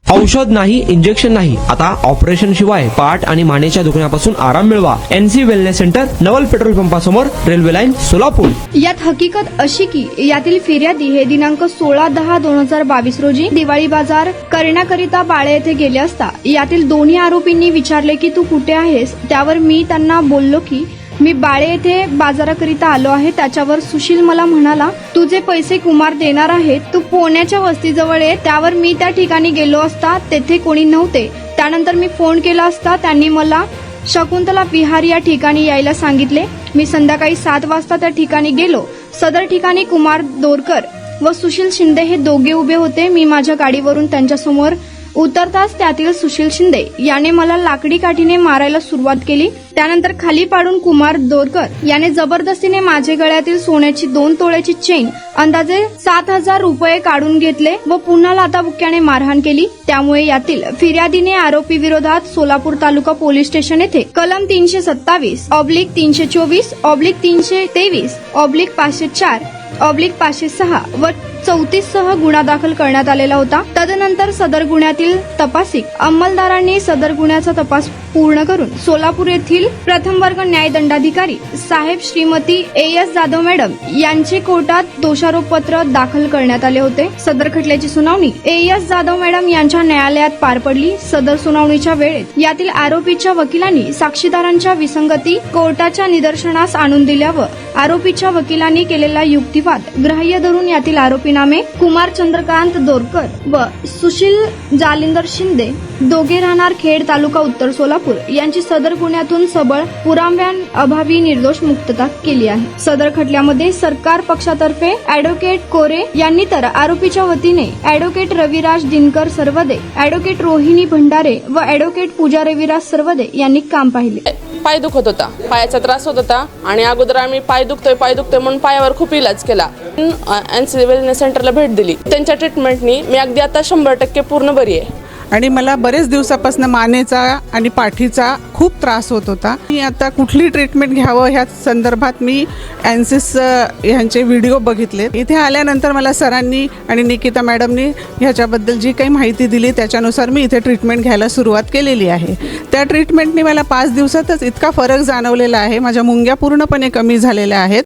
औषध नाही, इंजेक्शन नाही, आता ऑपरेशन शिवाय पाठ आणि मानेच्या दुखण्यापासून आराम मिळवा. NC वेलनेस सेंटर, नवल पेट्रोल पंपासमोर, रेल्वे लाईन, सोलापूर. यात हकीकत अशी की यातील फिर्यादी हे दिनांक 16/10/2022 रोजी दिवाळी बाजार करण्याकरिता बाळे येथे गेले असता यातील दोन्ही आरोपींनी विचारले की तू कुठे आहेस. त्यावर मी त्यांना बोललो की मी बाळे येथे बाजाराकरिता आलो आहे. त्याच्यावर सुशील मला म्हणाला तुझे पैसे कुमार देणार आहेत, तू पुण्याच्या वस्तीजवळ ये. त्यावर मी त्या ठिकाणी गेलो असता तेथे कोणी नव्हते. त्यानंतर मी फोन केला असता त्यांनी मला शकुंतला विहार या ठिकाणी यायला सांगितले. मी संध्याकाळी 7 वाजता त्या ठिकाणी गेलो. सदर ठिकाणी कुमार दोरकर व सुशील शिंदे हे दोघे उभे होते. मी माझ्या गाडीवरून त्यांच्यासमोर उतरताच त्यातील सुशील शिंदे याने मला लाकडी काठीने मारायला सुरुवात केली. त्यानंतर खाली पाडून कुमार दोरकर याने जबरदस्तीने माझे गळ्यातील सोन्याची 2 तोळ्याची चेन अंदाजे 7,000 रुपये काढून घेतले व पुन्हा लाथाबुक्क्याने मारहाण केली. त्यामुळे यातील फिर्यादीने आरोपी विरोधात सोलापूर तालुका पोलीस स्टेशन येथे कलम 327/324/323/504/506 व 34 सह गुन्हा दाखल करण्यात आलेला होता. तदनंतर सदर गुन्ह्यातील तपासिक अंमलदारांनी सदर गुन्ह्याचा तपास पूर्ण करून सोलापूर येथील प्रथम वर्ग न्यायदंडाधिकारी साहेब श्रीमती AS जाधव मॅडम यांचे कोर्टात दोषारोपपत्र दाखल करण्यात आले होते. सदर खटल्याची सुनावणी AS जाधव मॅडम यांच्या न्यायालयात पार पडली. सदर सुनावणीच्या वेळेत यातील आरोपीच्या वकिलांनी साक्षीदारांच्या विसंगती कोर्टाच्या निदर्शनास आणून दिल्या व आरोपीच्या वकिलांनी केलेला युक्तिवाद ग्राह्य धरून यातील आरोपीनामे कुमार चंद्रकांत दोरकर व सुशील जालिंदर शिंदे दोघे राहणार खेड तालुका उत्तर सोलापूर यांची सदर गुन्ह्यातून सबळ पुराव्यांअभावी निर्दोष मुक्तता केली आहे. सदर खटल्यामध्ये सरकार पक्षातर्फे ऍडव्होकेट कोरे यांनी तर आरोपीच्या वतीने ऍडव्होकेट रविराज दिनकर सरवदे, ऍडव्होकेट रोहिणी भंडारे व ऍडव्होकेट पूजा रविराज सरवदे यांनी काम पाहिले. पाय दुखत होता, पायाचा त्रास होत होता आणि अगोदर आम्ही पाय दुखतोय म्हणून पायावर खूप इलाज केला. NC वेलनेस सेंटरला भेट दिली. त्यांच्या ट्रीटमेंटनी मी अगदी आता 100% पूर्ण बरी आहे. आणि मला बरेच दिवसापासून मानेचा आणि पाठीचा खूप त्रास होत होता. मी आता कुठली ट्रीटमेंट घ्यावं ह्या संदर्भात मी एनसिस ह्यांचे व्हिडिओ बघितले. इथे आल्यानंतर मला सरांनी आणि निकिता मॅडमनी ह्याच्याबद्दल जी काही माहिती दिली त्याच्यानुसार मी इथे ट्रीटमेंट घ्यायला सुरुवात केलेली आहे. त्या ट्रीटमेंटने मला 5 दिवसातच इतका फरक जाणवलेला आहे. माझ्या मुंग्या पूर्णपणे कमी झालेल्या आहेत.